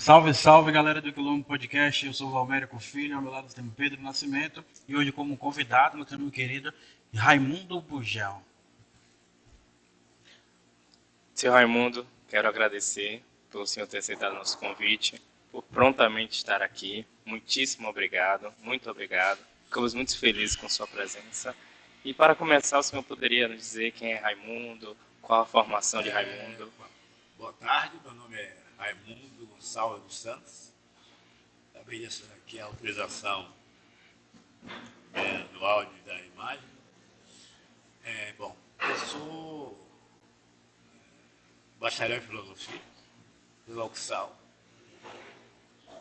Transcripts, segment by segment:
Salve, salve galera do Quilombo Podcast, eu sou o Valmérico Filho, ao meu lado temos Pedro Nascimento e hoje como convidado nós temos o querido Raimundo Bugel. Seu Raimundo, quero agradecer pelo senhor ter aceitado nosso convite, por prontamente estar aqui. Muitíssimo obrigado, muito obrigado. Ficamos muito felizes com sua presença. E para começar, o senhor poderia nos dizer quem é Raimundo, qual a formação de Raimundo? Boa tarde, meu nome é Raimundo Gonçalves dos Santos. Acabei de assinar aqui a autorização do áudio e da imagem. Eu sou bacharel em filosofia pela UFSAL.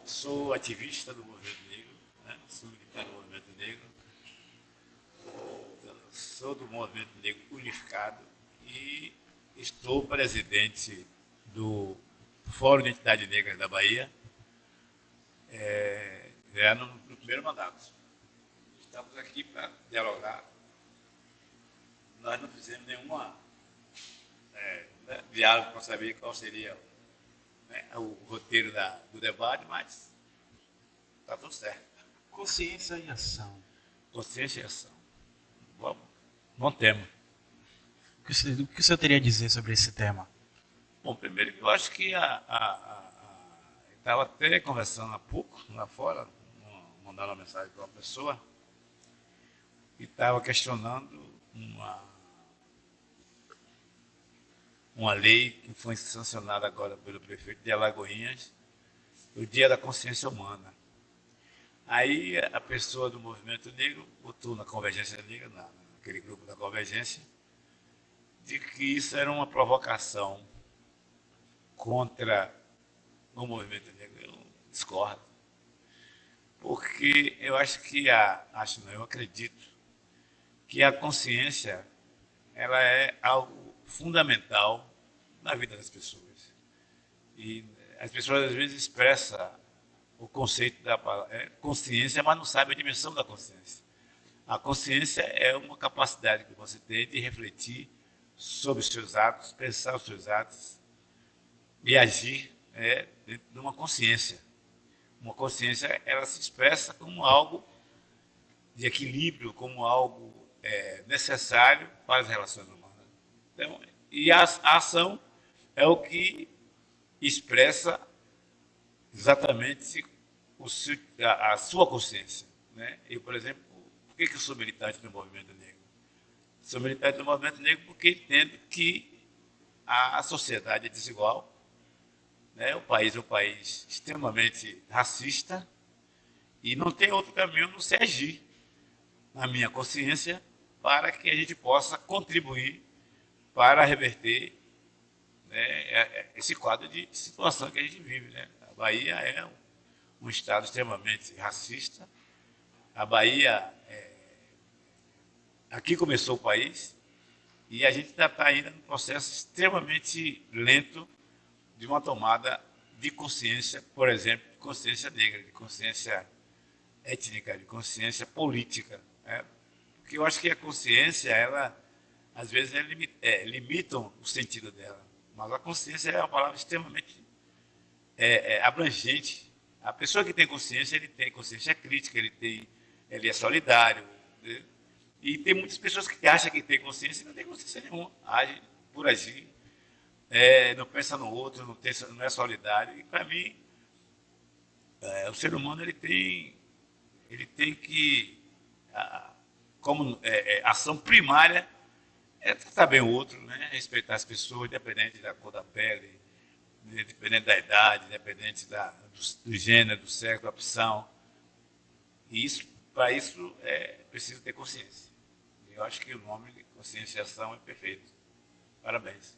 Sou ativista do movimento negro, né? Sou militante do movimento negro. Sou do movimento negro unificado e estou presidente do Fórum de Identidade Negra da Bahia, no primeiro mandato. Estamos aqui para dialogar. Nós não fizemos nenhuma diálogo para saber qual seria o roteiro do debate, mas está tudo certo. Consciência e ação. Consciência e ação. Bom tema. O que o senhor teria a dizer sobre esse tema? Bom, primeiro eu acho que estava até conversando há pouco, lá fora, mandando uma mensagem para uma pessoa, e estava questionando uma lei que foi sancionada agora pelo prefeito de Alagoinhas, o Dia da Consciência Humana. Aí a pessoa do movimento negro botou na Convergência Negra, naquele grupo da Convergência, de que isso era uma provocação contra o movimento negro. Eu discordo. Porque eu acho que eu acredito que a consciência ela é algo fundamental na vida das pessoas. E as pessoas às vezes expressam o conceito da palavra consciência, mas não sabem a dimensão da consciência. A consciência é uma capacidade que você tem de refletir sobre os seus atos, pensar os seus atos e agir dentro de uma consciência. Uma consciência, ela se expressa como algo de equilíbrio, como algo necessário para as relações humanas. Então, e a ação é o que expressa exatamente a sua consciência. Né? Eu, por exemplo, por que eu sou militante do movimento negro? Sou militante do movimento negro porque entendo que a sociedade é desigual, né? O país é um país extremamente racista e não tem outro caminho a não ser agir, na minha consciência, para que a gente possa contribuir para reverter, né, esse quadro de situação que a gente vive. Né? A Bahia é um estado extremamente racista. A Bahia, aqui começou o país e a gente ainda está ainda num processo extremamente lento de uma tomada de consciência, por exemplo, de consciência negra, de consciência étnica, de consciência política. Né? Porque eu acho que a consciência, ela, às vezes, limitam o sentido dela. Mas a consciência é uma palavra extremamente abrangente. A pessoa que tem consciência, ele tem consciência crítica, ele é solidário. Né? E tem muitas pessoas que acham que tem consciência e não tem consciência nenhuma. Age por agir. Não pensa no outro, não é solidário. E, para mim, o ser humano ele tem que, como ação primária, tratar bem o outro, né? Respeitar as pessoas, independente da cor da pele, independente da idade, independente do gênero, do sexo, da opção. E para isso, preciso ter consciência. Eu acho que o nome de conscienciação é perfeito. Parabéns.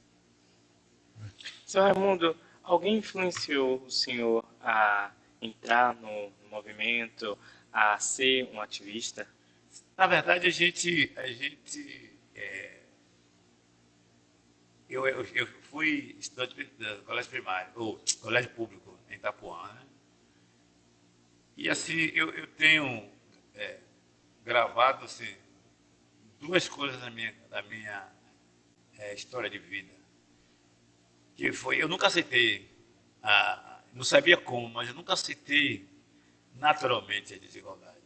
Seu Raimundo, alguém influenciou o senhor a entrar no movimento, a ser um ativista? Na verdade, eu fui estudante do colégio primário, ou colégio público em Itapuã, né? E assim, eu tenho gravado assim, duas coisas na minha história de vida. Que foi, eu nunca aceitei não sabia como, mas eu nunca aceitei naturalmente a desigualdade,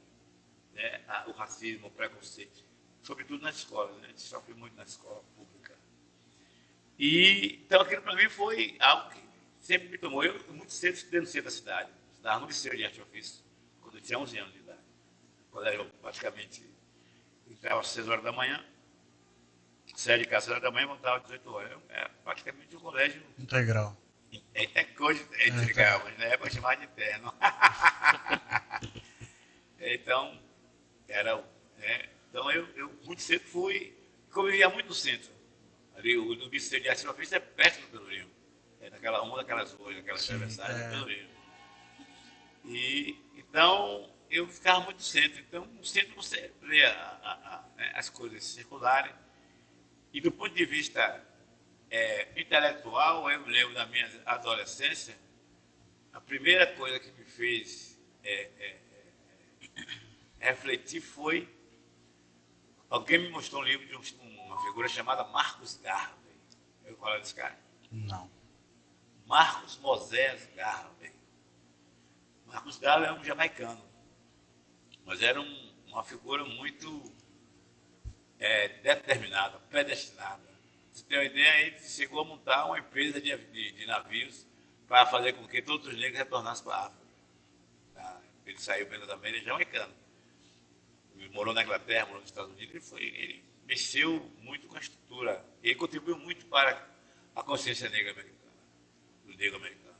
né? O racismo, o preconceito, sobretudo nas escolas, né? A gente sofre muito na escola pública. E, então aquilo para mim foi algo que sempre me tomou. Eu muito cedo estudei no centro da cidade, estudava no Liceu de Arte e Ofício, quando eu tinha 11 anos de idade. Quando eu praticamente entrava às 6 horas da manhã, saía de casa às 6 horas da manhã e voltava às 18 horas. Era praticamente um colégio. Integral. É coisa é integral, mas na época eu chamava de interno. Então, era, né? Então eu muito cedo fui, como eu vivia muito no centro, ali o Liceu de Arte e Ofício é perto do Pelourinho, uma daquelas ruas, daquelas travessadas do Pelourinho. E então eu ficava muito no centro. Então, no centro você vê as coisas circularem. E do ponto de vista intelectual, eu lembro da minha adolescência, a primeira coisa que me fez refletir foi alguém me mostrou um livro de uma figura chamada Marcos Garvey. Eu falo desse cara? Não. Marcos Moisés Garvey. Marcos Garvey é um jamaicano, mas era uma figura muito determinada, predestinada. Você tem uma ideia, ele chegou a montar uma empresa de navios para fazer com que todos os negros retornassem para a África. Ele saiu pela América, ele é jamaicano. Ele morou na Inglaterra, morou nos Estados Unidos, ele mexeu muito com a estrutura. Ele contribuiu muito para a consciência negra americana, do negro americano,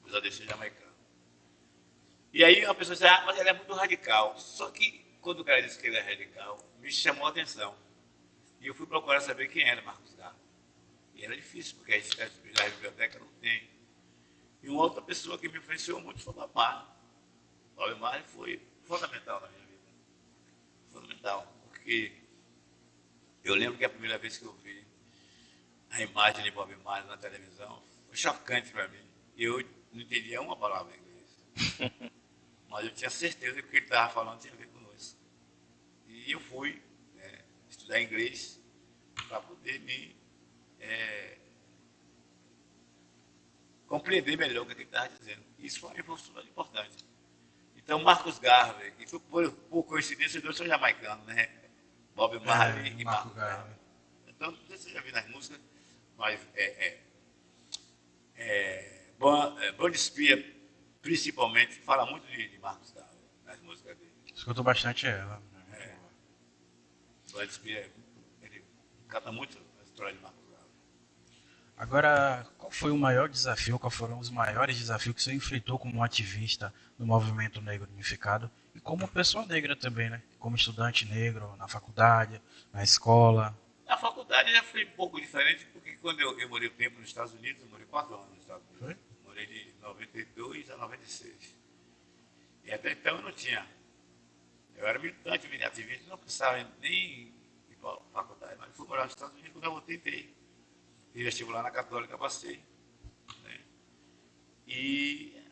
apesar de ser jamaicano. E aí uma pessoa diz, mas ele é muito radical. Só que quando o cara disse que ele é radical, me chamou a atenção. E eu fui procurar saber quem era Marcos Garvey. E era difícil, porque a gente na biblioteca não tem. E uma outra pessoa que me influenciou muito foi o Bob Marley. O Bob Marley foi fundamental na minha vida. Fundamental, porque eu lembro que a primeira vez que eu vi a imagem de Bob Marley na televisão foi chocante para mim. Eu não entendia uma palavra em inglês. Mas eu tinha certeza que o que ele estava falando tinha a ver conosco. E eu fui estudar inglês para poder me compreender melhor o que ele estava dizendo. Isso foi uma evolução importante. Então, Marcos Garvey, e por coincidência, os dois são jamaicanos, né? Bob Marley e Marcos Garvey. Então, não sei se você já viu nas músicas, mas Bud Spear, principalmente, fala muito de Marcos Garvey nas músicas dele. Escuto bastante ela. Bud Spear, ele canta muito a história de Marcos Garvey. Agora, qual foi o maior desafio, qual foram os maiores desafios que você enfrentou como ativista no movimento negro unificado e como pessoa negra também, né? Como estudante negro, na faculdade, na escola? Na faculdade já foi um pouco diferente, porque quando eu morei um tempo nos Estados Unidos, eu morei 4 anos nos Estados Unidos. Foi? Morei de 92 a 96. E até então eu não tinha. Eu era militante, ativista, não precisava nem ir para a faculdade, mas fui morar nos Estados Unidos, quando eu voltei, entrei. Fiz vestibular na Católica, passei. Né? E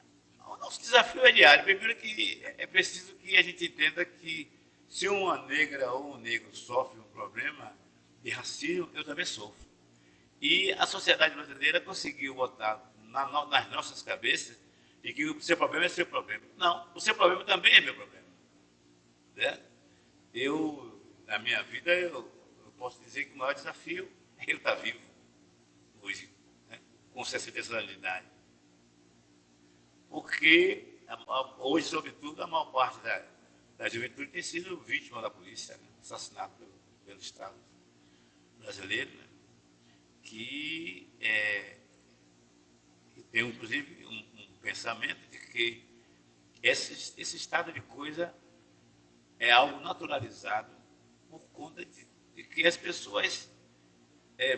o nosso desafio é diário. Primeiro que é preciso que a gente entenda que se uma negra ou um negro sofre um problema de racismo, eu também sofro. E a sociedade brasileira conseguiu botar nas nossas cabeças de que o seu problema é seu problema. Não, o seu problema também é meu problema. Né? Na minha vida, eu posso dizer que o maior desafio é ele estar vivo hoje, né? Com 66 anos de idade. Porque hoje, sobretudo, a maior parte da juventude tem sido vítima da polícia, né? Assassinado pelo Estado brasileiro, né? Que tem, inclusive, um pensamento de que esse estado de coisa é algo naturalizado por conta de que as pessoas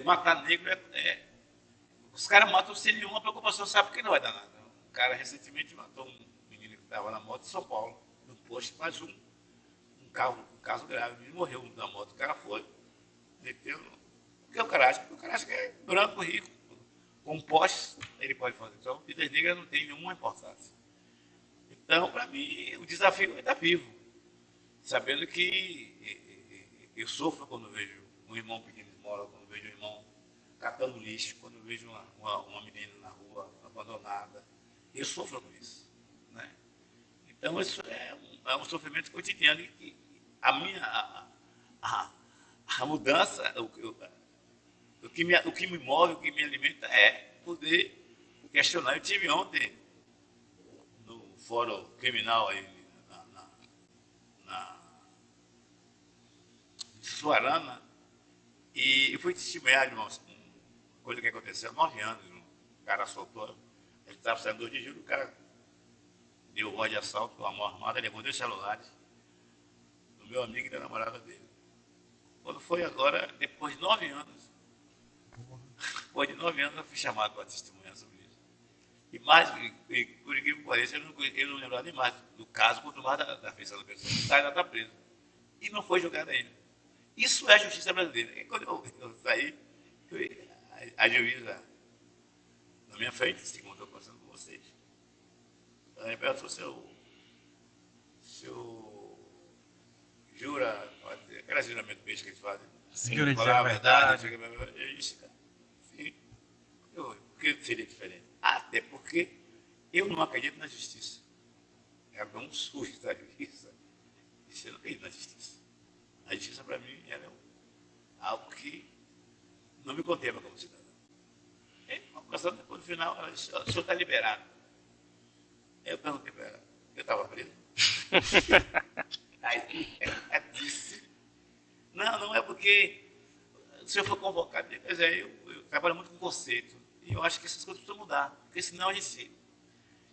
matar negro os caras matam sem nenhuma preocupação, sabe que não vai dar nada. Um cara recentemente matou um menino que estava na moto em São Paulo, no posto, mais um caso grave, ele morreu na moto. O cara foi, meteu. Porque o cara acha que é branco, rico, com postes, ele pode fazer. Então, vidas negras não tem nenhuma importância. Então, para mim, o desafio é estar vivo, sabendo que eu sofro quando vejo um irmão pedindo esmola, quando vejo um irmão catando lixo, quando vejo uma menina na rua abandonada. Eu sofro com isso. Né? Então, isso é um sofrimento cotidiano. E a minha a mudança, o que me move, o que me alimenta é poder questionar. Eu tive ontem no fórum criminal aí na Suarana e eu fui testemunhar de uma coisa que aconteceu há 9 anos. Um cara assaltou, ele estava saindo 2 de julho, o cara deu voz de assalto com a mão armada, levou 2 celulares do meu amigo e da namorada dele. Quando foi agora, depois de 9 anos, eu fui chamado para testemunhar sobre isso. E mais, por incrível que pareça, eu não lembrava nem mais do caso, quanto mais da feição da pessoa. O cara está preso. E não foi julgado ainda. Isso é a justiça brasileira. E quando eu saí, a juíza, na minha frente, segundo eu estou passando com vocês, ela me perguntou se eu jura, aquele juramento beijo que eles fazem. Sim, jura dizer Falar a verdade. Eu disse, sim. Por que seria diferente? Até porque eu não acredito na justiça. Ela deu um susto da justiça. Disse, eu não acredito na justiça. A justiça, para mim, era algo que não me contempla como cidadão. E, depois, no final, ela disse, o senhor está liberado. Eu perguntei para ela, eu estava preso? Aí ela disse, não é porque o senhor foi convocado. Pois é, eu trabalho muito com conceito. E eu acho que essas coisas precisam mudar, porque senão a gente...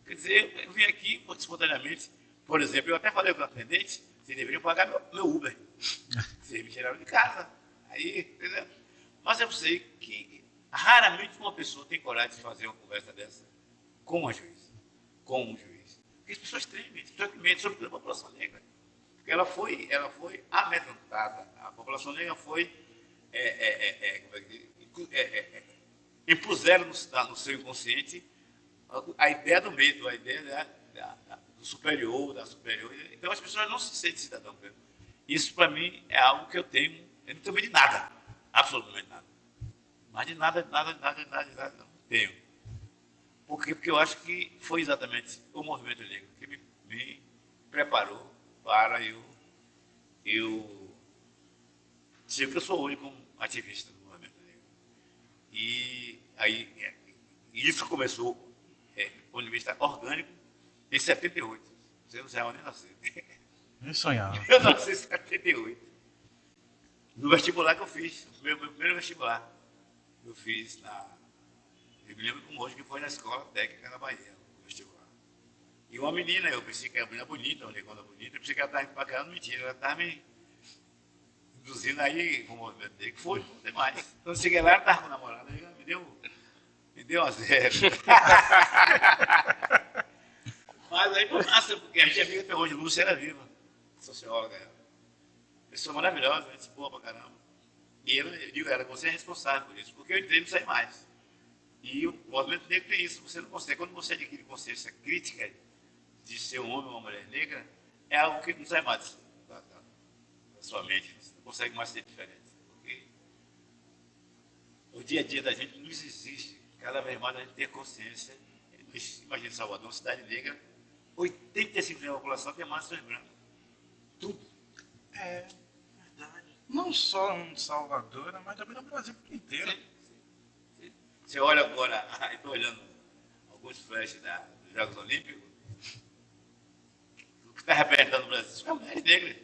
Quer dizer, eu vim aqui espontaneamente, por exemplo, eu até falei com o atendente, vocês deveriam pagar meu Uber. Vocês me tiraram de casa. Aí, entendeu? Mas eu sei que raramente uma pessoa tem coragem de fazer uma conversa dessa com uma juíza, com um juiz. Porque as pessoas tremem, as pessoas têm medo, sobretudo a população negra. Porque ela foi amedrontada, a população negra foi impuseram no seu inconsciente a ideia do medo, a ideia do superior, da superior. Então as pessoas não se sentem cidadão. Isso para mim é algo que eu não tenho medo de nada, absolutamente nada. Mas de nada não tenho. Por quê? Porque eu acho que foi exatamente o movimento negro que me preparou para eu dizer que eu sou o único ativista do movimento negro. E aí, isso começou, do ponto de vista orgânico, em 78. Você não sabe nem nascer. Nem sonhava. Eu nasci em 78. No vestibular que eu fiz, meu primeiro vestibular, eu fiz eu me lembro como hoje que foi na escola técnica na Bahia, o vestibular. E uma menina, eu pensei que era uma menina bonita, uma negona bonita, eu pensei que ela estava me pagando, mentira, ela estava me induzindo aí com o movimento dele, que foi, não tem mais. Quando eu cheguei lá, ela estava com o namorado, me deu uma 0. Mas aí foi massa, porque a gente é amiga até hoje, Lúcia era viva, socióloga, pessoa maravilhosa, gente boa pra caramba. E eu digo a ela, você é responsável por isso, porque eu entrei e não saí mais. E o movimento negro tem isso, você não consegue, quando você adquire consciência crítica de ser um homem ou uma mulher negra, é algo que não sai mais da sua mente, você não consegue mais ser diferente. Porque o dia a dia da gente nos exige, cada vez mais a gente ter consciência. Imagina Salvador, uma cidade negra, 85% da população tem massas brancas. Tudo. É verdade. Não só em Salvador, mas também no Brasil inteiro. Sim. Você olha agora, estou olhando alguns flashes dos Jogos Olímpicos, o que está representando o Brasil são mulheres negras.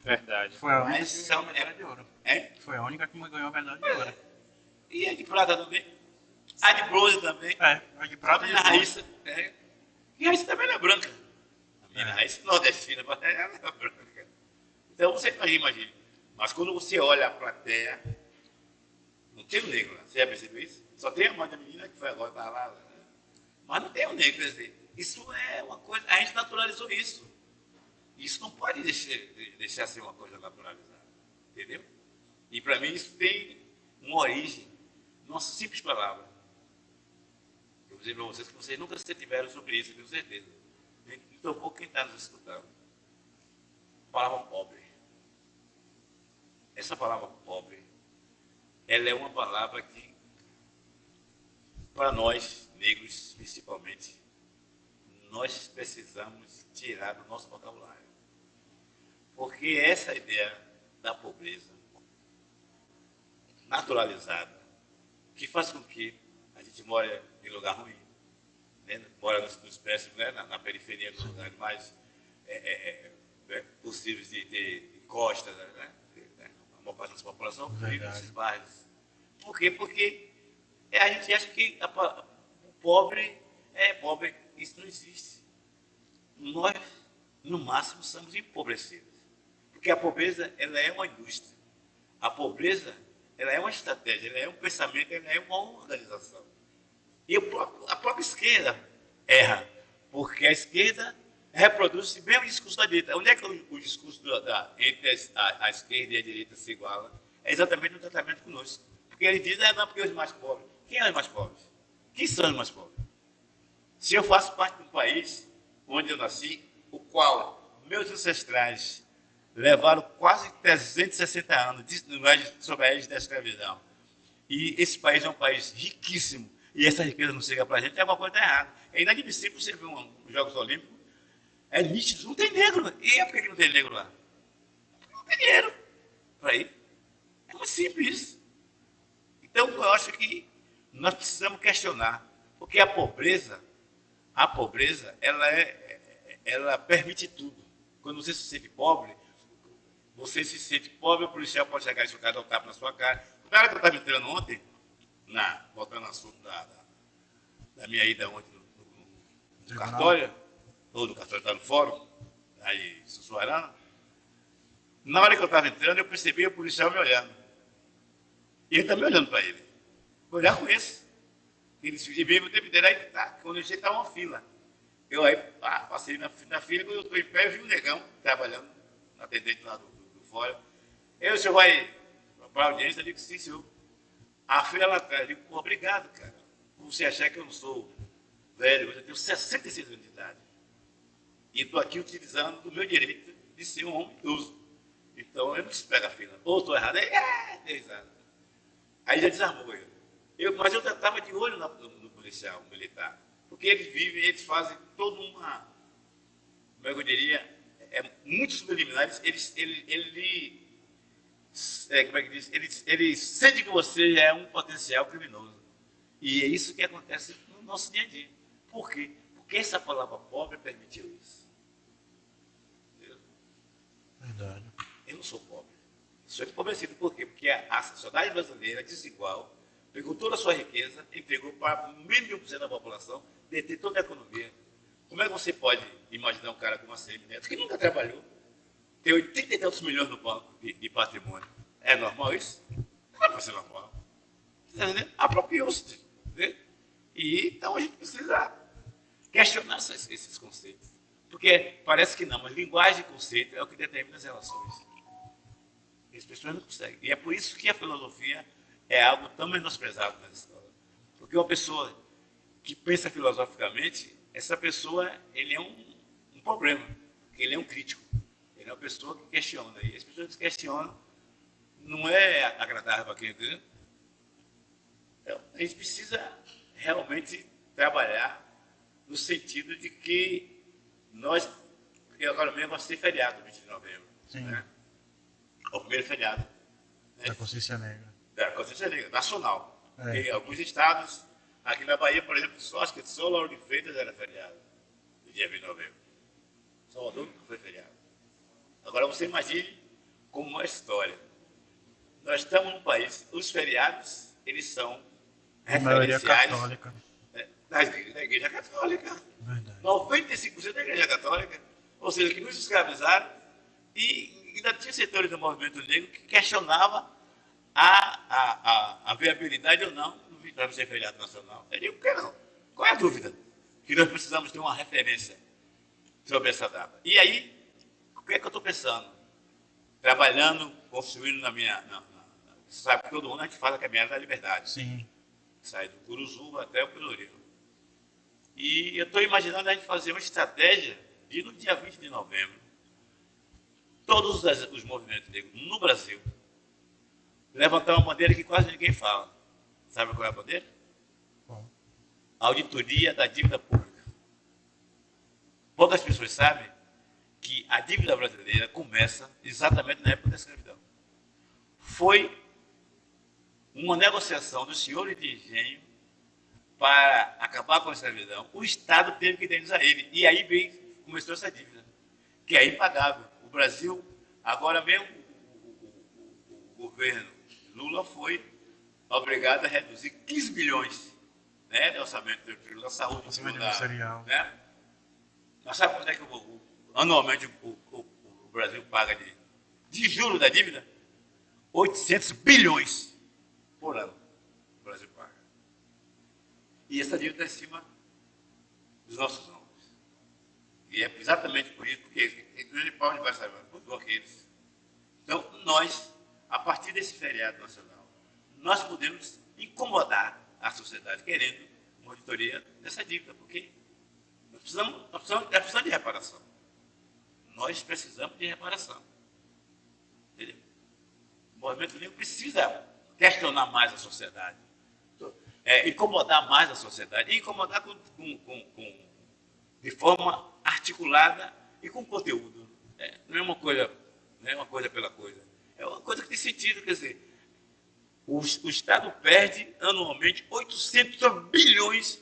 Verdade. Foi a única que ganhou a medalha de ouro. É? Foi a única que ganhou a medalha de ouro. E a de prata também. A de bronze também. A de prata A e minha de Raíssa. E a Raíssa também é branca. A minha Raíssa nordestina, mas ela é branca. Então você imagina. Mas quando você olha a plateia, não tem o negro lá. Você já percebeu isso? Só tem a mãe da menina que foi agora para lá. Mas não tem o negro. Quer dizer, isso é uma coisa. A gente naturalizou isso. Isso não pode deixar ser uma coisa naturalizada. Entendeu? E para mim isso tem uma origem numa simples palavra. Eu vou dizer para vocês que vocês nunca se tiveram sobre isso, tenho certeza. Então, pouco quem está nos escutando. A palavra pobre. Essa palavra pobre, ela é uma palavra que, para nós, negros principalmente, nós precisamos tirar do nosso vocabulário. Porque essa ideia da pobreza naturalizada, que faz com que a gente more em lugar ruim, né? Mora nos péssimos, né? Na periferia, nos lugares mais possíveis de ter costas, né? A maior parte da população vive nesses bairros. Por quê? Porque a gente acha que o pobre é pobre. Isso não existe. Nós, no máximo, somos empobrecidos. Porque a pobreza, ela é uma indústria. A pobreza, ela é uma estratégia, ela é um pensamento, ela é uma organização. E a própria esquerda erra. Porque a esquerda reproduz bem o discurso da direita. Onde é que o discurso entre a esquerda e a direita se iguala? É exatamente no tratamento conosco. Porque ele diz, não, porque os mais pobres. Quem é os mais pobres? Quem são os mais pobres? Se eu faço parte de um país onde eu nasci, o qual meus ancestrais levaram quase 360 anos sob a égide da escravidão, e esse país é um país riquíssimo, e essa riqueza não chega para a gente, alguma coisa está errada. É inadmissível você ver os Jogos Olímpicos, é nítido, não tem negro. E por que não tem negro lá? Não tem dinheiro para ir. É muito simples. Então, eu acho que nós precisamos questionar, porque a pobreza, ela permite tudo. Quando você se sente pobre, o policial pode chegar e dar um tapa na sua cara. O cara que eu estava entrando ontem, voltando ao assunto da minha ida ontem no cartório, ou no cartório está no fórum, aí em Sussuarana, na hora que eu estava entrando, eu percebi o policial me olhando. E ele está me olhando para ele. Vou olhar com esse. Ele se veio o tempo inteiro, aí quando eu cheguei, estava uma fila. Eu aí passei na fila, quando eu estou em pé, eu vi um negão trabalhando, atendente lá do fórum. O senhor vai para a audiência? Eu digo, sim, senhor. A fila lá atrás, eu digo, pô, obrigado, cara. Por você achar que eu não sou velho, eu tenho 66 anos de idade. E estou aqui utilizando o meu direito de ser um homem idoso. Então, eu não espero a fila. Ou estou errado, aí já desarmou ele. Mas eu estava de olho no policial militar. Porque eles fazem toda uma, como eu diria, muitos subliminares, ele sente que você já é um potencial criminoso. E é isso que acontece no nosso dia a dia. Por quê? Porque essa palavra pobre permitiu isso. Entendeu? Verdade. Eu não sou pobre. Eu sou empobrecido. Por quê? Porque a sociedade brasileira, desigual, pegou toda a sua riqueza, entregou para menos de 1% da população, deter toda a economia. Como é que você pode imaginar um cara como a Semineto, que nunca trabalhou, ter 80 e tantos milhões no banco de patrimônio? É normal isso? Não vai ser normal. Apropriou-se. E então a gente precisa questionar esses conceitos. Porque parece que não, mas linguagem e conceito é o que determina as relações. E as pessoas não conseguem. E é por isso que a filosofia é algo tão menosprezado na escola. Porque uma pessoa que pensa filosoficamente, essa pessoa, ele é um problema. Porque ele é um crítico. Ele é uma pessoa que questiona. E as pessoas que questionam não é agradável para quem, entendeu? Então, a gente precisa realmente trabalhar no sentido de que agora mesmo vai ser feriado, 20 de novembro. Sim. Né? O primeiro feriado. Né? Da Consciência Negra. Da Consciência Negra, nacional. É. Em alguns estados, aqui na Bahia, por exemplo, acho que só Lauro de Freitas era feriado, no dia 20 de novembro. Salvador nunca foi feriado. Agora você imagine como é a história. Nós estamos num país, os feriados, eles são A maioria referenciais católica. da Igreja Católica. Verdade. 95% da Igreja Católica. Ou seja, que nos escravizaram, e ainda tinha setores do movimento negro que questionava a viabilidade ou não do ser feriado nacional. Eu digo, por que não? Qual é a dúvida? Que nós precisamos ter uma referência sobre essa data. E aí, o que é que eu estou pensando? Trabalhando, construindo sabe que todo mundo a gente faz a caminhada da liberdade. Sim. Sai do Curuzu até o Pelourinho. E eu estou imaginando a gente fazer uma estratégia de, no dia 20 de novembro, todos os movimentos negros no Brasil levantar uma bandeira que quase ninguém fala. Sabe qual é a bandeira? Bom. Auditoria da dívida pública. poucas pessoas sabem que a dívida brasileira começa exatamente na época da escravidão. Foi uma negociação dos senhores de engenho para acabar com a escravidão. O Estado teve que indenizar ele. E aí começou essa dívida, que é impagável. O Brasil, agora mesmo, o governo Lula foi obrigado a reduzir 15 bilhões, né, de orçamento da saúde. Orçamento ministerial. Né? Mas sabe quanto é que anualmente o Brasil paga de juros da dívida? 800 bilhões por ano o Brasil paga. E essa dívida está em cima dos nossos ombros. E é exatamente por isso, porque ele pode vai saber, por aqueles. Então, nós, a partir desse feriado nacional, nós podemos incomodar a sociedade querendo uma auditoria dessa dívida, porque nós precisamos de reparação. Nós precisamos de reparação. Entendeu? O movimento negro precisa questionar mais a sociedade, incomodar mais a sociedade, e incomodar de forma articulada e com conteúdo. Não é uma coisa pela coisa. É uma coisa que tem sentido, quer dizer, o Estado perde anualmente 800 bilhões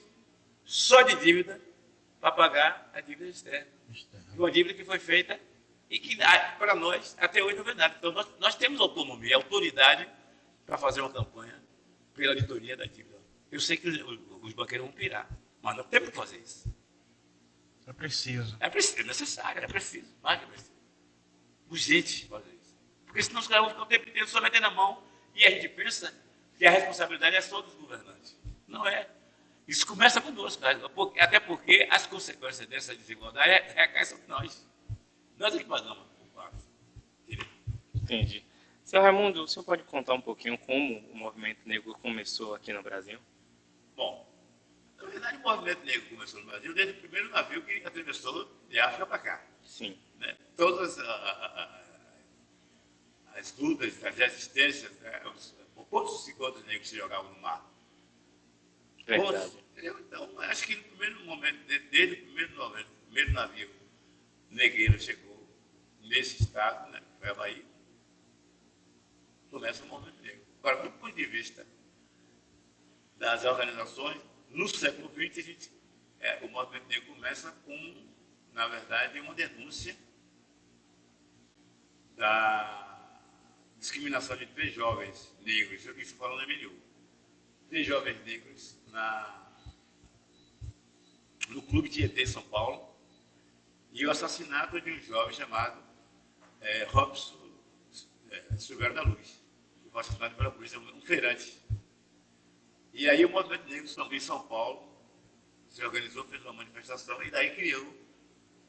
só de dívida para pagar a dívida externa. Uma dívida que foi feita e que, para nós, até hoje não vê nada. Então, nós temos autonomia, autoridade para fazer uma campanha pela auditoria da dívida. Eu sei que os banqueiros vão pirar, mas nós temos que fazer isso. É preciso. É necessário, é preciso, mais que preciso. Urgente fazer isso. Porque senão os caras vão ficar o tempo inteiro só metendo a mão e a gente pensa que a responsabilidade é só dos governantes. Não é. Isso começa conosco, até porque as consequências dessa desigualdade recaem sobre nós. Nós é que pagamos por parte. Entendi. Seu Raimundo, o senhor pode contar um pouquinho como o movimento negro começou aqui no Brasil? Bom, na verdade o movimento negro começou no Brasil desde o primeiro navio que atravessou de África para cá. Sim. Né? Todas as lutas, as resistências, né? Quantos cigotos negros se jogavam no mar? Verdade. Então, acho que no primeiro momento, desde o primeiro navio negreiro chegou nesse estado, né, foi a Bahia, começa o movimento negro. Agora, do ponto de vista das organizações, no século XX, o movimento negro começa com, na verdade, uma denúncia da discriminação de 3 jovens negros, isso falando em MNU. 3 jovens negros no Clube Tietê, em São Paulo, e o assassinato de um jovem chamado Robson Silvério da Luz, que foi assassinado pela polícia, um feirante. E aí o movimento negro em São Paulo se organizou, fez uma manifestação, e daí criou,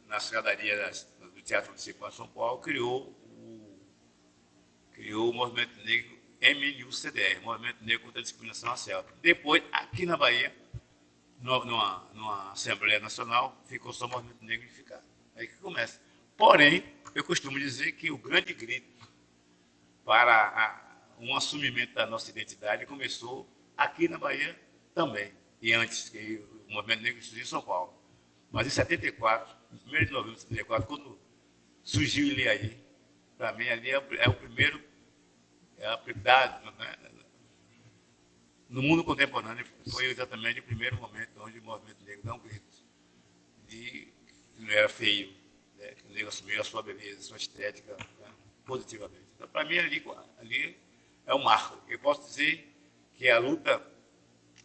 na escadaria do Teatro Municipal de São Paulo, criou o movimento negro MNU-CDR, Movimento Negro contra a Discriminação Racial. Depois, aqui na Bahia, numa Assembleia Nacional, ficou só o Movimento Negro unificado. Aí que começa. Porém, eu costumo dizer que o grande grito para um assumimento da nossa identidade começou aqui na Bahia também, e antes, que o Movimento Negro surgiu em São Paulo. Mas em 74, em 1 de novembro de 74, quando surgiu Ilhaí, para mim ali é o primeiro, a prioridade, né? No mundo contemporâneo, foi exatamente o primeiro momento onde o movimento negro dá um grito de que não era feio, né? Que o negro assumiu a sua beleza, a sua estética, né? Positivamente. Então, para mim, ali é um marco. Eu posso dizer que a luta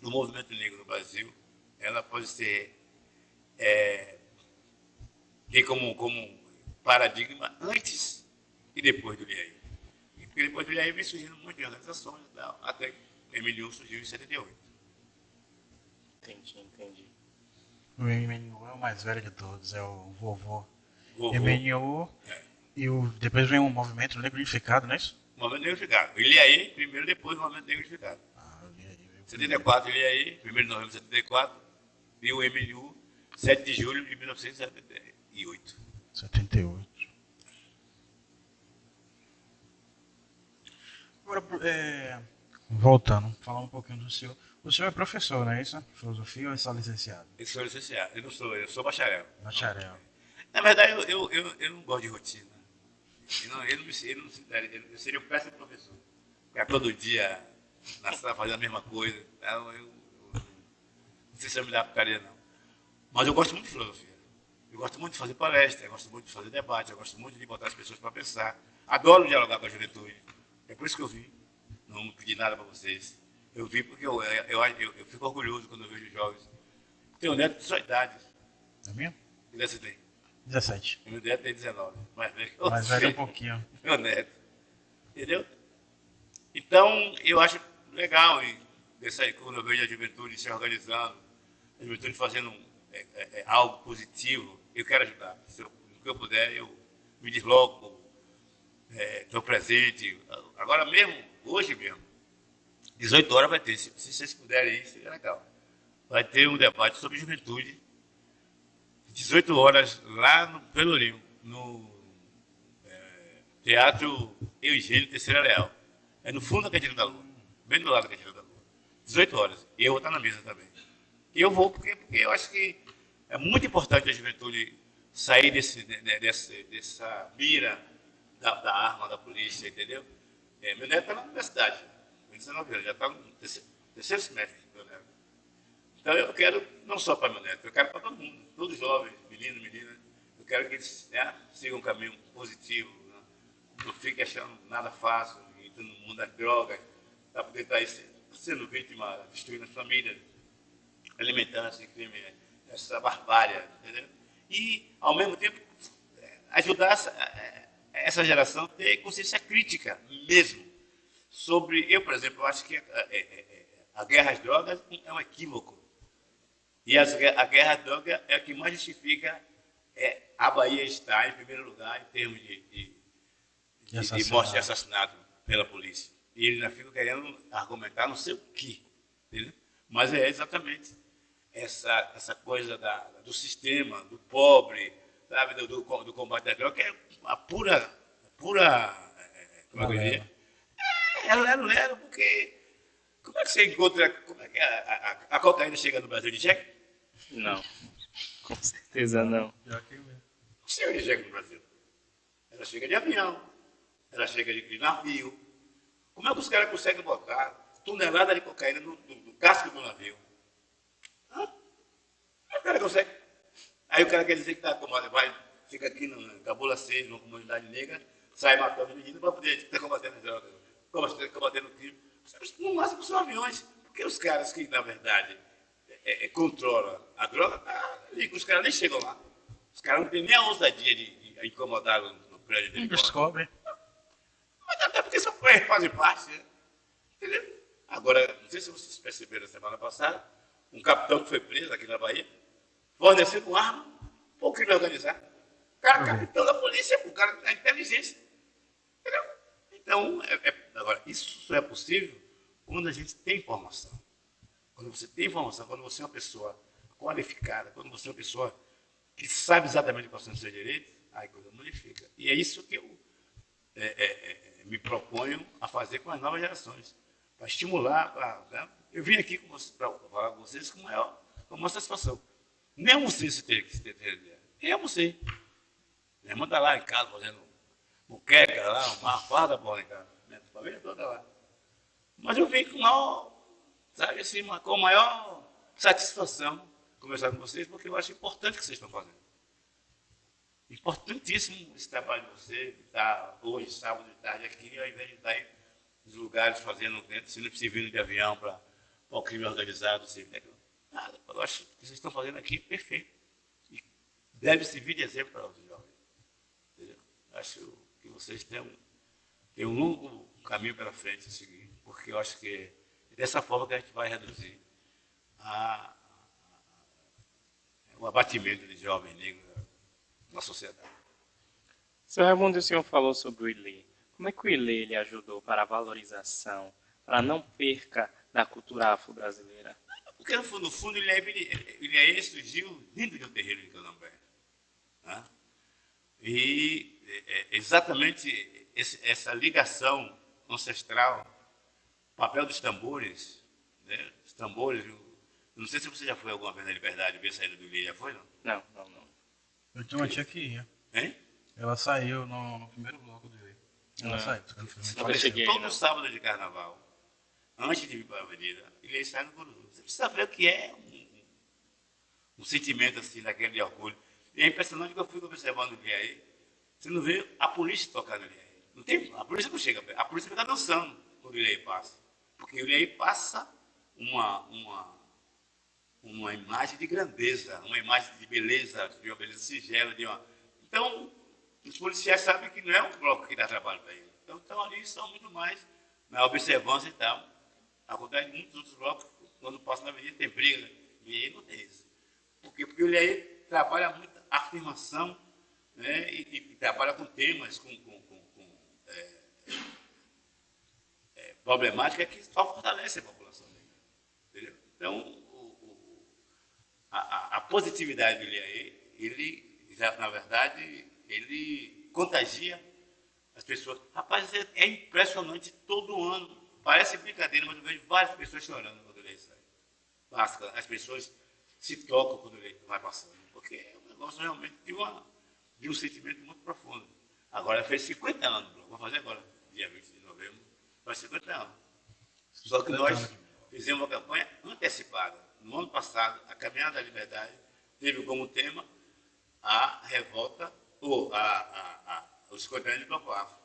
do movimento negro no Brasil, ela pode ser ter como paradigma antes e depois do Ilhaí. Porque depois do Ilhaí vem surgindo um monte de organizações, até que o MNU surgiu em 78. Entendi. O MNU é o mais velho de todos, é o vovô. Vovô. MNU e depois vem um movimento negro unificado, não é isso? Movimento Negro Unificado. Ilhaí, primeiro, depois o Movimento Negro Unificado. Em 74, Ilhaí, 1 de novembro de 74, e o MNU, 7 de julho de 1978. 78. Agora, voltando, falar um pouquinho do senhor. O senhor é professor, não é isso? Filosofia ou é só licenciado? Eu sou licenciado, eu sou bacharel. Bacharel. Na verdade, eu não gosto de rotina. Eu seria um péssimo professor. Ficar todo dia na sala fazendo a mesma coisa. Então, não sei se eu me adaptaria, não. Mas eu gosto muito de filosofia. Eu gosto muito de fazer palestra, eu gosto muito de fazer debate, eu gosto muito de botar as pessoas para pensar. Adoro dialogar com a juventude. É por isso que eu vim. Não pedi nada para vocês. Eu vim porque eu fico orgulhoso quando eu vejo jovens. Tenho um neto de sua idade. É mesmo? Que idade você tem? 17. Meu neto tem 19. Mais velho que Mais você. velho um pouquinho. Meu neto. Entendeu? Então, eu acho legal quando eu vejo a juventude se organizando, a juventude fazendo algo positivo, eu quero ajudar. No que eu puder, eu me desloco, estou presente. Agora mesmo, hoje mesmo, 18 horas vai ter, se vocês puderem ir, seria legal. Vai ter um debate sobre juventude, 18 horas, lá no Pelourinho, no Teatro Eugênio Terceira Leal. É no fundo da Cantina da Lua, bem do lado da Cantina da Lua. 18 horas. E eu vou estar na mesa também. E eu vou porque eu acho que é muito importante a juventude sair dessa mira da arma da polícia, entendeu? Meu neto está na universidade, com 19 anos, já está no terceiro semestre, meu neto. Então eu quero, não só para meu neto, eu quero para todo mundo, todos jovens, meninos, meninas, eu quero que eles sigam um caminho positivo, né? Não fiquem achando nada fácil, entrando no mundo das drogas, para poder estar sendo vítima, destruindo as famílias, alimentando esse crime, essa barbárie, entendeu? E, ao mesmo tempo, ajudar essa geração a ter consciência crítica mesmo sobre... Eu, por exemplo, acho que a guerra às drogas é um equívoco. E a guerra às drogas é o que mais justifica a Bahia estar em primeiro lugar em termos de morte e assassinato pela polícia. E ele ainda fica querendo argumentar não sei o quê. Entendeu? Mas é exatamente essa coisa do sistema, do pobre, sabe, do combate à droga, que é a pura como é que eu diria? Lero, porque como é que você encontra, como é que a cocaína chega no Brasil de cheque? Não, com certeza não. Já que mesmo. Não chega de cheque no Brasil. Ela chega de avião, ela chega de navio. Como é que os caras conseguem botar tonelada de cocaína no casco do navio? Hã? Como é que o cara consegue? Aí o cara quer dizer que está acomodado, fica aqui na Cabula 6, numa comunidade negra, sai matando meninos para poder estar combatendo as drogas, combatendo o crime. No máximo são aviões, porque os caras que, na verdade, controlam a droga, os caras nem chegam lá. Os caras não têm nem a ousadia de incomodar no prédio dele. Descobre. Mas até porque só fazem parte, né? Entendeu? Agora, não sei se vocês perceberam na semana passada, um capitão que foi preso aqui na Bahia, fornecendo arma para o crime organizado. O cara é capitão da polícia, o cara da inteligência. Entendeu? Então, agora, isso só é possível quando a gente tem informação. Quando você tem informação, quando você é uma pessoa qualificada, quando você é uma pessoa que sabe exatamente quais são os seus direitos, aí a coisa modifica. E é isso que eu me proponho a fazer com as novas gerações, para estimular, né? Eu vim aqui para falar com vocês com maior satisfação. Nem almocei se ter que ter ideia. Nem almocei. Minha irmã está lá em casa fazendo muqueca lá, uma farda bola em casa. Minha família toda lá. Mas eu vim com maior, sabe assim, com maior satisfação conversar com vocês, porque eu acho importante o que vocês estão fazendo. Importantíssimo esse trabalho de você, estar hoje, sábado de tarde, aqui, ao invés de estar em nos lugares fazendo, sendo servindo de avião para o crime organizado. Nada, eu acho que vocês estão fazendo aqui perfeito. E deve servir de exemplo para os jovens. Entendeu? Acho que vocês têm um longo caminho pela frente a seguir, porque eu acho que é dessa forma que a gente vai reduzir o abatimento de jovens negros na sociedade. Seu Raimundo, o senhor falou sobre o ILE. Como é que o ILE ele ajudou para a valorização, para a não perca da cultura afro-brasileira? Porque, no fundo, ele surgiu dentro de um terreiro de Candomblé. Né? E exatamente essa ligação ancestral, o papel dos tambores, né? Os tambores, não sei se você já foi alguma vez na Liberdade ver a saída do ILE, já foi, não? Não. Eu tinha uma tia que ia. Hein? Ela saiu no primeiro bloco do Ilhéia. Ela saiu. Nunca cheguei, Todo não. sábado de carnaval, antes de vir para a avenida, ele sai no Curuzu. Você precisa ver o que é um sentimento assim, daquele de orgulho. E é impressionante que eu fui observando o aí. Você não vê a polícia tocando ali. Não tem, a polícia não chega, a polícia fica dançando quando o Ilhéia passa. Porque o Ilhéia passa uma imagem de grandeza, uma imagem de beleza, de uma beleza singela. Então, os policiais sabem que não é um bloco que dá trabalho para eles. Então, estão ali, são muito mais na observância e tal. Acontece em muitos outros blocos, quando passam na avenida, tem briga. E aí não tem isso. Porque o Ilhéia trabalha muito a afirmação, né, e trabalha com temas, com problemática que só fortalece a população negra. Entendeu? Então, a positividade do Ilhéia, ele, na verdade, ele contagia as pessoas. Rapaz, é impressionante todo ano. Parece brincadeira, mas eu vejo várias pessoas chorando quando o Ilhéia sai. Basta, as pessoas se tocam quando o Ilhéia vai passando. Porque é um negócio realmente de um sentimento muito profundo. Agora fez 50 anos, vou fazer agora, dia 20 de novembro, faz 50 anos. Só que nós fizemos uma campanha antecipada. No ano passado, a Caminhada da Liberdade teve como tema a revolta, ou os 50 anos de Bloco Afro.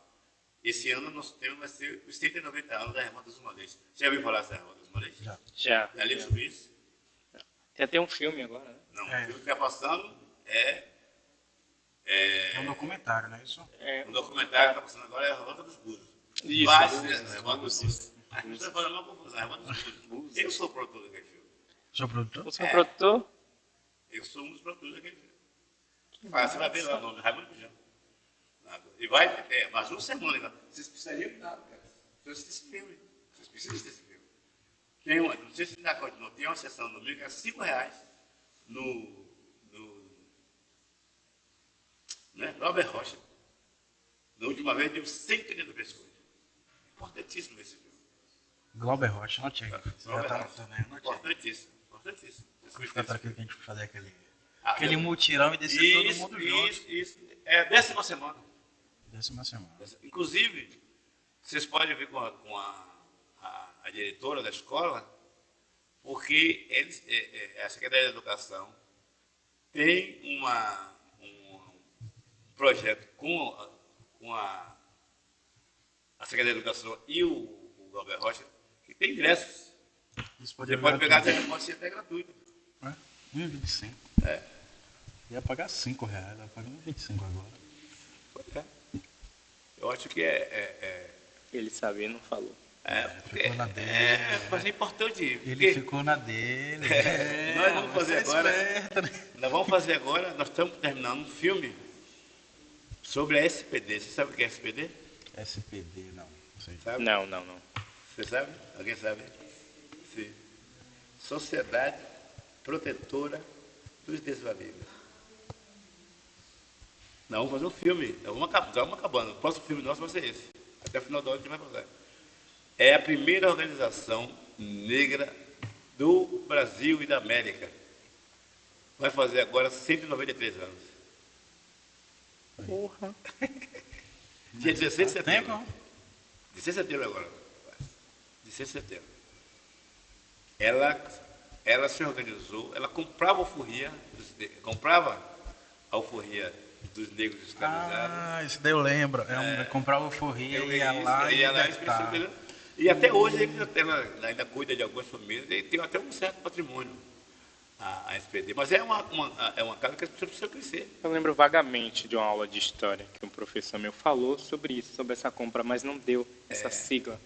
Esse ano, nosso tema vai ser os 190 anos da Revolta dos Malês. Já ouviu falar dessa Revolta dos Malês? Já. Já li sobre isso? Tem até um filme agora, né? Não, o filme que está passando É um documentário, não é isso? o documentário que está passando agora é a Revolta dos Búzios. Isso, Vai Búzios, ser a Revolta dos Búzios. As pessoas fazem uma confusão, a Revolta dos Búzios. Eu sou o produtor daquele filme. Sou produtor? Você é um produtor? Eu sou um dos produtores daquele filme. Você vai ver lá o nome, Raimundo Pujão. E vai, mas uma semana, cara. Vocês precisariam de nada, cara. Vocês precisam desse filme. Vocês precisam desse filme. Não sei se ainda continua, tem uma sessão no domingo que é R$5 no Robert Rocha. Na última vez deu 130 pessoas. Importantíssimo esse filme. Glauber Rocha, não tinha. Você já tá anotando aí, não tinha. Importantíssimo, importantíssimo. Fica para aquilo que a gente fazer aquele mutirão e descer todo mundo junto. Isso. É a 10ª semana. 10ª semana. Inclusive, vocês podem ver com a diretora da escola, porque a Secretaria de Educação tem um projeto com a Secretaria de Educação e o Glauber Rocha, que tem ingressos. Você pode pegar pode ser até gratuito. 1,25. Ia pagar R$5, vai pagar 1,25 agora. Pois é. Eu acho que Ele sabia e não falou. Ficou na dele. Mas é importante. Ele ficou na dele. Nós vamos fazer agora. Esperto, né? Nós estamos terminando um filme sobre a SPD. Você sabe o que é SPD? SPD, não. Sei. Sabe? Não. Você sabe? Alguém sabe? Sim. Sociedade Protetora dos Desvalidos. Nós vamos fazer um filme. Vamos acabando. O próximo filme nosso vai ser esse. Até o final do ano a gente vai fazer. É a primeira organização negra do Brasil e da América. Vai fazer agora 193 anos. Porra. Dia 16 de setembro. Tempo? 16 de setembro agora. 16 de setembro. Ela se organizou, ela comprava a alforria dos negros escravizados. Isso daí eu lembro. Comprava alforria e ia lá e libertava. E até hoje ainda cuida de algumas famílias e tem até um certo patrimônio a SPD. Mas é uma casa que as pessoas precisam crescer. Eu lembro vagamente de uma aula de história que um professor meu falou sobre isso, sobre essa compra, mas não deu essa sigla.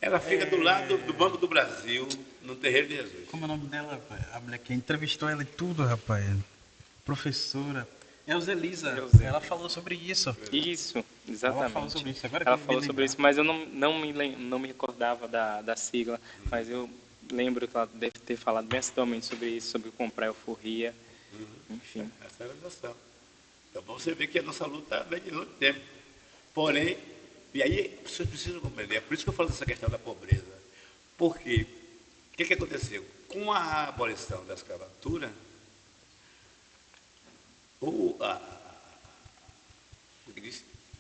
Ela fica do lado do Banco do Brasil, no Terreiro de Jesus. Como é o nome dela, rapaz? A mulher que entrevistou ela e tudo, rapaz. Professora. Elza. Ela falou sobre isso. Isso, exatamente. Ela falou sobre isso. Agora ela que eu falou me sobre lembrar. isso, mas eu não me recordava da sigla. Mas eu lembro que ela deve ter falado bem assiduamente sobre isso, sobre comprar alforria. Enfim. Essa é a organização. Então você vê que a nossa luta vem de muito tempo. Porém, e aí as pessoas precisam compreender. É por isso que eu falo dessa questão da pobreza. Porque o que aconteceu? Com a abolição da escravatura, o, a,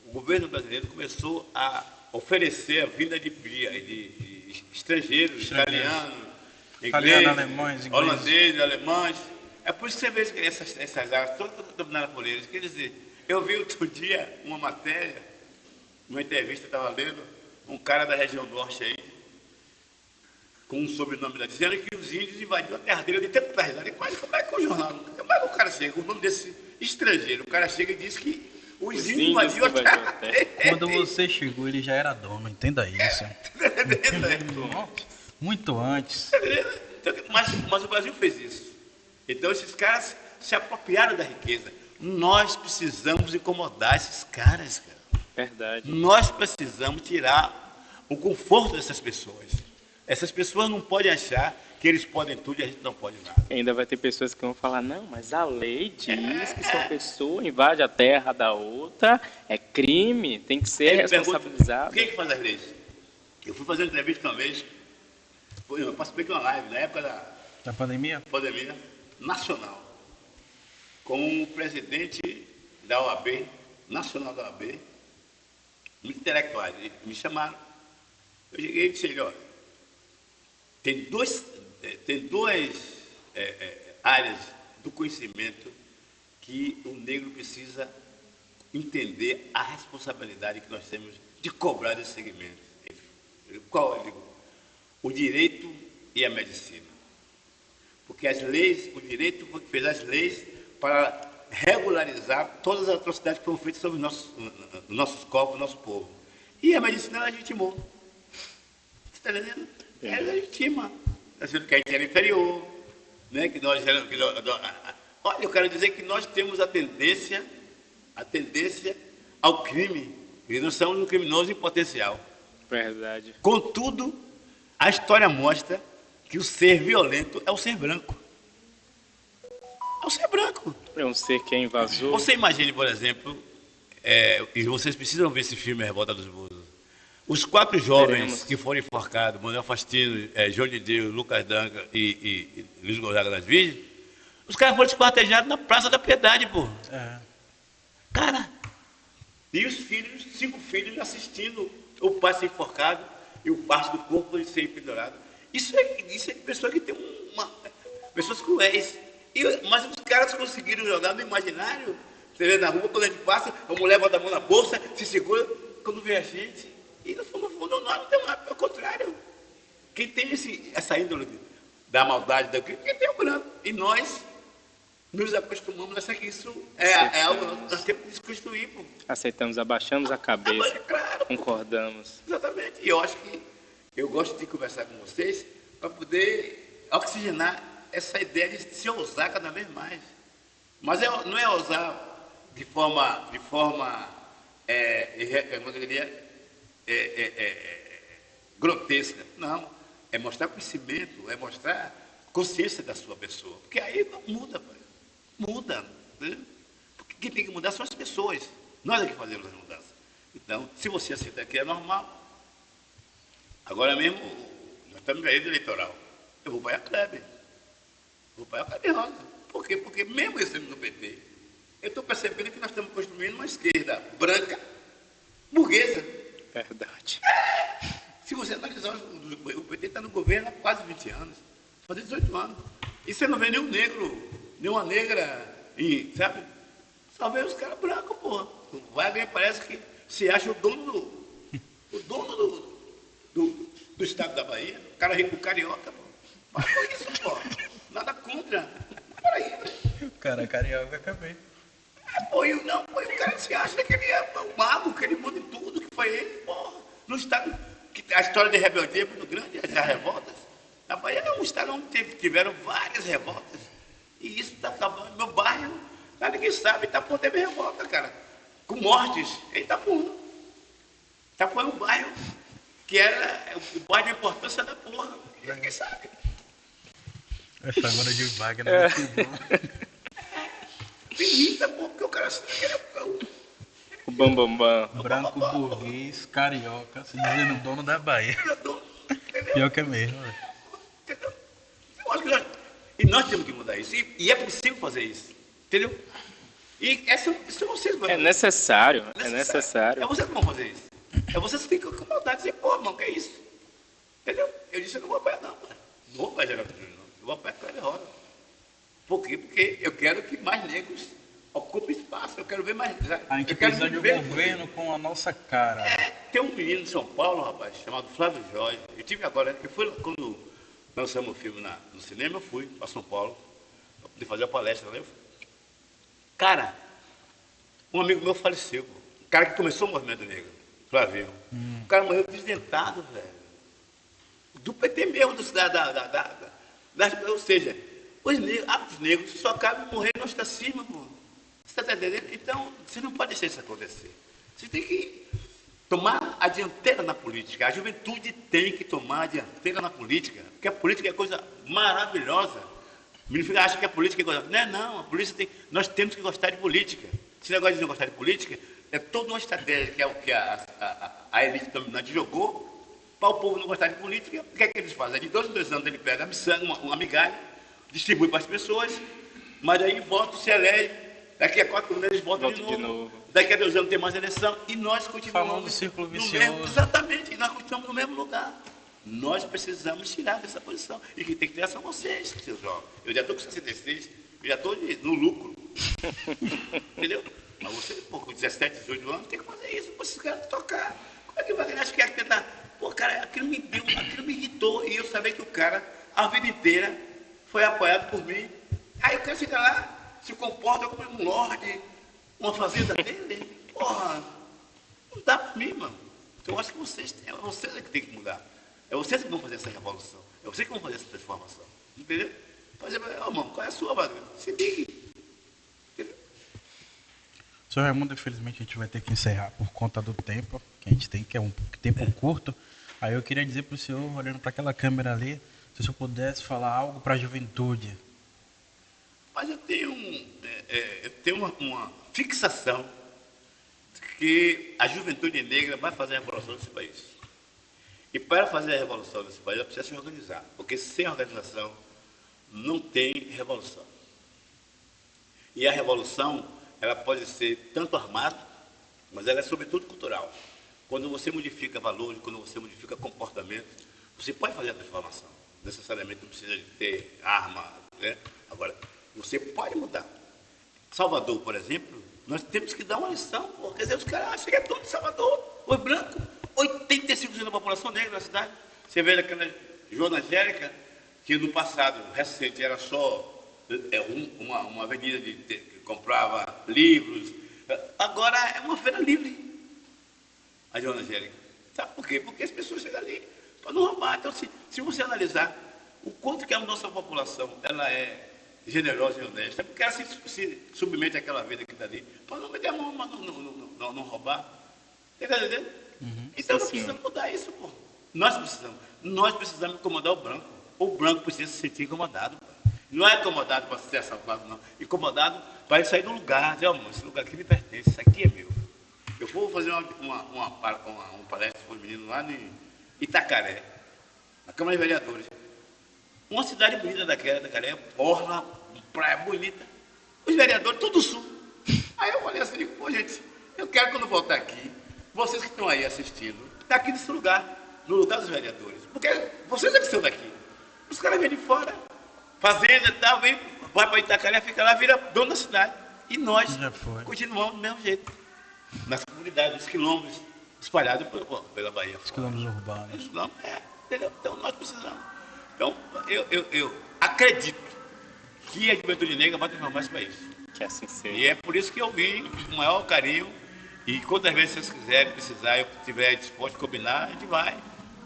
o governo brasileiro começou a oferecer a vinda de estrangeiros, italianos, ingleses, alemães, holandeses, alemães. É por isso que você vê que essas áreas todas dominadas por eles. Quer dizer, eu vi outro dia uma matéria, uma entrevista, estava lendo, um cara da região norte aí, com um sobrenome da dizendo que os índios invadiram a terra dele. Eu dei tanta risada. Mas como é que o jornal, como é que o cara chega, o nome desse estrangeiro, o cara chega e diz que os índios invadiram a terra dele. Quando você chegou, ele já era dono, entenda isso. Muito antes. Mas o Brasil fez isso. Então esses caras se apropriaram da riqueza. Nós precisamos incomodar esses caras, cara. Verdade. Nós precisamos tirar o conforto dessas pessoas. Essas pessoas não podem achar que eles podem tudo e a gente não pode nada. Ainda vai ter pessoas que vão falar, não, mas a lei diz que se uma pessoa invade a terra da outra, é crime, tem que ser responsabilizado. Quem que faz as leis? Eu fui fazer uma entrevista uma vez, eu participei de uma live na época Da pandemia? pandemia nacional, com o presidente da OAB, nacional da OAB, muito intelectuais, me chamaram. Eu cheguei e disse, olha, tem duas áreas do conhecimento que o negro precisa entender a responsabilidade que nós temos de cobrar esse segmento. Qual? Eu digo, o direito e a medicina. Porque as leis, o direito fez as leis para regularizar todas as atrocidades que foram feitas sobre os nossos corpos, nosso povo. E a medicina legitimou. Você está entendendo? É legitima. Achando que a gente era inferior, né? Olha, eu quero dizer que nós temos a tendência ao crime. E nós somos um criminoso em potencial. Verdade. Contudo, a história mostra que o ser violento é o ser branco. É o ser branco. É um ser que é invasor. Você imagine, por exemplo, e vocês precisam ver esse filme, Revolta dos Búzios. Os 4 jovens que foram enforcados, Manuel Faustino, João de Deus, Lucas Danca e Luiz Gonzaga das Virgens, os caras foram esquartejados na Praça da Piedade, pô. Cara, e os filhos, 5 filhos assistindo o pai ser enforcado e o parte do corpo ser pendurado. Isso é pessoa que tem pessoas cruéis. Mas os caras conseguiram jogar no imaginário. Você vê na rua, quando a gente passa, a mulher bota a mão na bolsa, se segura, quando vê a gente. E no fundo, não tem nada, pelo contrário. Quem tem essa índole da maldade, quem tem o branco. E nós nos acostumamos a achar que isso é algo que nós temos que desconstruir. Pô. Aceitamos, abaixamos a cabeça, claro, concordamos. Exatamente. E eu acho que eu gosto de conversar com vocês para poder oxigenar essa ideia de se ousar cada vez mais. Mas não é ousar de forma como eu diria, grotesca. Não. É mostrar conhecimento, é mostrar consciência da sua pessoa. Porque aí muda, pai. Muda. Né? Porque quem tem que mudar são as pessoas. Nós é que fazemos as mudanças. Então, se você aceita que é normal, agora mesmo, nós estamos em período eleitoral. Eu vou para a Kleber. Vou para a Kleber Rosa. Por quê? Porque mesmo eu sendo do PT, eu estou percebendo que nós estamos construindo uma esquerda branca, burguesa. Verdade. Se você analisar, o PT está no governo há quase 20 anos, faz 18 anos. E você não vê nenhum negro, nenhuma negra, sabe? Só vê os caras brancos, porra. O Wagner parece que se acha o dono do estado da Bahia, o cara rico carioca, pô. Para com isso, pô. Nada contra. Peraí. O cara carioca também. O cara se acha que ele é o mago, que ele muda em tudo, que foi ele, porra. No estado, a história de rebeldia é muito grande, as revoltas. Na Bahia é um estado onde tiveram várias revoltas. E isso está acabando. Meu bairro, ninguém sabe, Itapuã teve revolta, cara. Com mortes em Itapuã. Itapuã é um bairro que era o bairro de importância da porra. Ninguém sabe. Essa agora de Wagner é muito bom. Finita, porque o cara se O bambambam. Branco, burguês, carioca, se dizendo dono da Bahia. Pior que é mesmo, velho. Entendeu? Eu acho que e nós temos que mudar isso. E é possível fazer isso. Entendeu? E isso vocês vão É necessário, é necessário. É vocês que vão fazer isso. É vocês que têm que incomodar e dizer, pô, irmão, que é isso? Entendeu? Eu disse, eu não vou apoiar não, mano. Não vou apoiar Geraldo Júnior, não. Eu vou apoiar Cléber Rosa. Por quê? Porque eu quero que mais negros ocupem espaço. Eu quero ver mais. A gente eu quero precisa de um ver governo com a nossa cara. tem um menino de São Paulo, rapaz, chamado Flávio Jorge. Eu tive agora, eu fui quando lançamos o filme no cinema, eu fui para São Paulo, para poder fazer a palestra, né? Cara, um amigo meu faleceu, pô. O cara que começou o movimento negro, Flávio. O cara morreu desdentado, velho. Do PT mesmo, ou seja, os negros só cabem morrer no ostracismo, pô. Você está entendendo? Então, você não pode deixar isso acontecer. Você tem que tomar a dianteira na política. A juventude tem que tomar a dianteira na política, porque a política é coisa maravilhosa. O menino acha que a política é coisa... Não, a política nós temos que gostar de política. Esse negócio de não gostar de política é toda uma estratégia que a elite dominante jogou para o povo não gostar de política. O que é que eles fazem? De 2 em 2 anos ele pega uma migalha, distribui para as pessoas, mas aí volta, se elege, daqui a 4 anos eles voltam de novo. Daqui a 2 anos tem mais eleição e nós continuamos no círculo vicioso. mesmo, exatamente, nós continuamos no mesmo lugar. Nós precisamos tirar dessa posição. E quem tem que tirar são vocês, seus jovens. Eu já estou com 66, eu já estou no lucro. Entendeu? Mas você, com 17, 18 anos, tem que fazer isso para esses caras tocar. Como é que vai ganhar? Acho que é tentar. Pô, cara, aquilo me irritou. E eu sabia que o cara, a vida inteira, foi apoiado por mim. Aí o cara fica lá, se comporta como um lorde, uma fazenda dele. Porra, não dá para mim, mano. Então, eu acho que vocês é que tem que mudar. É vocês que vão fazer essa revolução. É vocês que vão fazer essa transformação. Entendeu? Fazer, irmão, qual é a sua bagulho? Se ligue. Entendeu? Senhor Raimundo, infelizmente a gente vai ter que encerrar por conta do tempo que a gente tem, que é um tempo curto. Aí eu queria dizer para o senhor, olhando para aquela câmera ali, se o senhor pudesse falar algo para a juventude. Mas eu tenho uma fixação de que a juventude negra vai fazer a revolução desse país. E para fazer a revolução desse país, ela precisa se organizar, porque sem organização não tem revolução. E a revolução, ela pode ser tanto armada, mas ela é sobretudo cultural. Quando você modifica valores, quando você modifica comportamento, você pode fazer a transformação. Necessariamente não precisa de ter arma, né? Agora, você pode mudar. Salvador, por exemplo, nós temos que dar uma lição, pô. Quer dizer, os caras acham que é tudo de Salvador, foi branco. 85% da população negra na cidade. Você vê aquela Joana Angélica, que no passado recente era só uma avenida que comprava livros. Agora é uma feira livre, a Joana Angélica. Sabe por quê? Porque as pessoas chegam ali para não roubar. Então, se você analisar o quanto que a nossa população ela é generosa e honesta, porque ela se submete àquela vida que está ali, para não meter a mão, não roubar. Está entendendo? Então nós precisamos mudar isso, pô. Nós precisamos incomodar o branco. O branco precisa se sentir incomodado. Pô. Não é incomodado para ser assaltado, não. Incomodado para ele sair do lugar, dizer, oh, esse lugar aqui me pertence, isso aqui é meu. Eu vou fazer uma palestra para os meninos lá em Itacaré, na Câmara de Vereadores. Uma cidade bonita daquela, Itacaré, orla, praia bonita. Os vereadores, tudo sul. Aí eu falei assim, pô, gente, eu quero quando voltar aqui, vocês que estão aí assistindo, daqui desse lugar, no lugar dos vereadores. Porque vocês é que são daqui. Os caras vêm de fora, fazenda e tal, vai para Itacaré, fica lá, vira dono da cidade. E nós continuamos do mesmo jeito. Nas comunidades, nos quilombos, espalhados pela Bahia. Os quilombos urbanos. Entendeu? Então nós precisamos. Então, eu acredito que a juventude negra vai transformar esse país. Que assim seja. E é por isso que eu vim com o maior carinho. E quantas vezes vocês quiserem, precisar, eu estiver disposto a combinar, a gente vai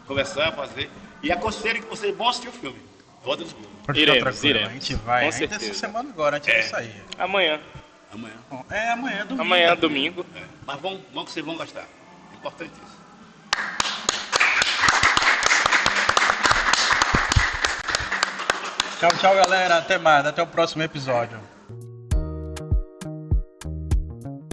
conversar, fazer. E aconselho que vocês vão assistir o filme. Volta dos Globos. Iremos. A gente vai. Com Ainda certeza. essa semana agora, antes de sair. Amanhã. Amanhã. Amanhã, domingo. Amanhã, domingo. Mas vamos que vocês vão gostar. É importante isso. Tchau, galera. Até mais. Até o próximo episódio.